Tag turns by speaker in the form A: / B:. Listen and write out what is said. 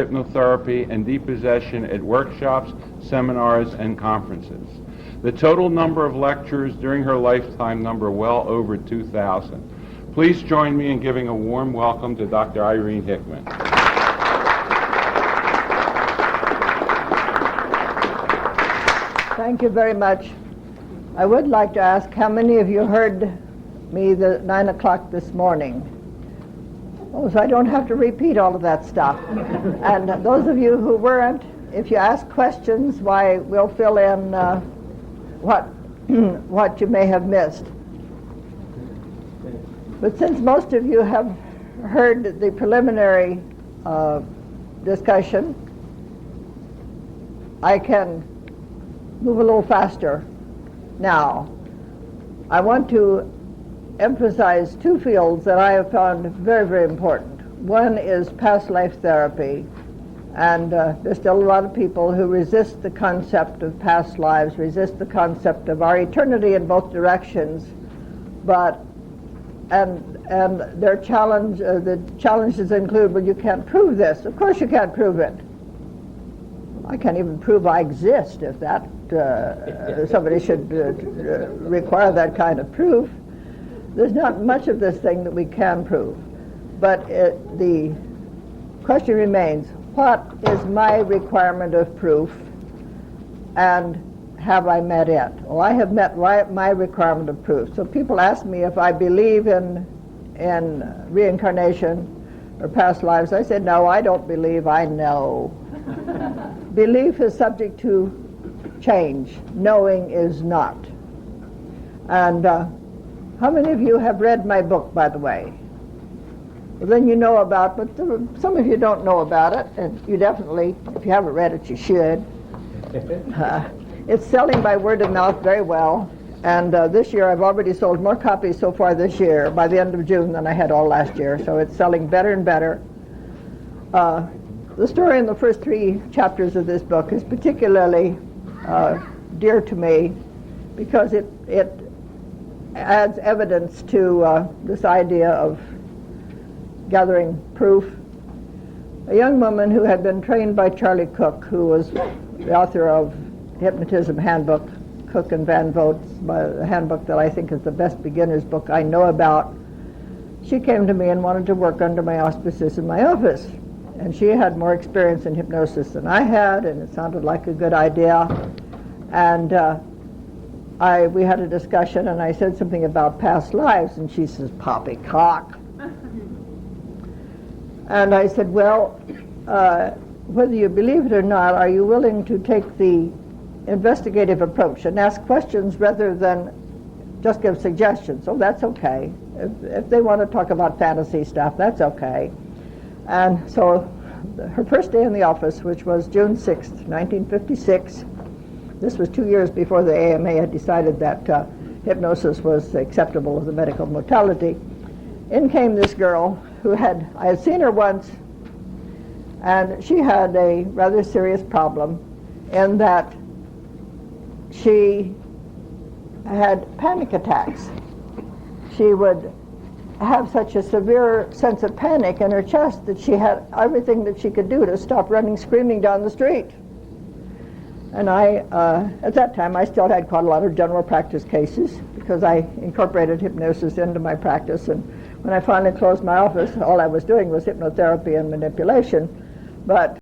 A: hypnotherapy and depossession at workshops, seminars, and conferences. The total number of lectures during her lifetime number well over 2,000. Please join me in giving a warm welcome to Dr. Irene Hickman.
B: Thank you very much. I would like to ask how many of you heard me at 9 o'clock this morning? Oh, so I don't have to repeat all of that stuff. And those of you who weren't, if you ask questions, why, we'll fill in what you may have missed. But since most of you have heard the preliminary discussion, I can move a little faster now. I want to emphasize two fields that I have found very, very important. One is past life therapy, and there's still a lot of people who resist the concept of past lives, resist the concept of our eternity in both directions, and their challenge, the challenges include, well, you can't prove this. Of course you can't prove it. I can't even prove I exist if that somebody should require that kind of proof. There's not much of this thing that we can prove. But the question remains, what is my requirement of proof, and have I met it? Well, I have met my requirement of proof. So people ask me if I believe in reincarnation or past lives. I said, no, I don't believe, I know. Belief is subject to change. Knowing is not. And how many of you have read my book, by the way? Well, then you know about, but some of you don't know about it, and you definitely, if you haven't read it, you should. It's selling by word of mouth very well, and this year I've already sold more copies so far this year, by the end of June, than I had all last year, so it's selling better and better. The story in the first 3 chapters of this book is particularly dear to me because it adds evidence to this idea of gathering proof. A young woman who had been trained by Charlie Cook, who was the author of Hypnotism Handbook, Cook and Van Vogt's handbook that I think is the best beginner's book I know about, she came to me and wanted to work under my auspices in my office. And she had more experience in hypnosis than I had, and it sounded like a good idea. And we had a discussion, and I said something about past lives, and she says, poppycock. And I said, well, whether you believe it or not, are you willing to take the investigative approach and ask questions rather than just give suggestions? Oh, that's okay. If they want to talk about fantasy stuff, that's okay. And so her first day in the office, which was June 6th, 1956, this was 2 years before the AMA had decided that hypnosis was acceptable as a medical modality, in came this girl who I had seen her once, and she had a rather serious problem in that she had panic attacks. She would have such a severe sense of panic in her chest that she had everything that she could do to stop running screaming down the street. And at that time, I still had quite a lot of general practice cases because I incorporated hypnosis into my practice. And when I finally closed my office, all I was doing was hypnotherapy and manipulation. But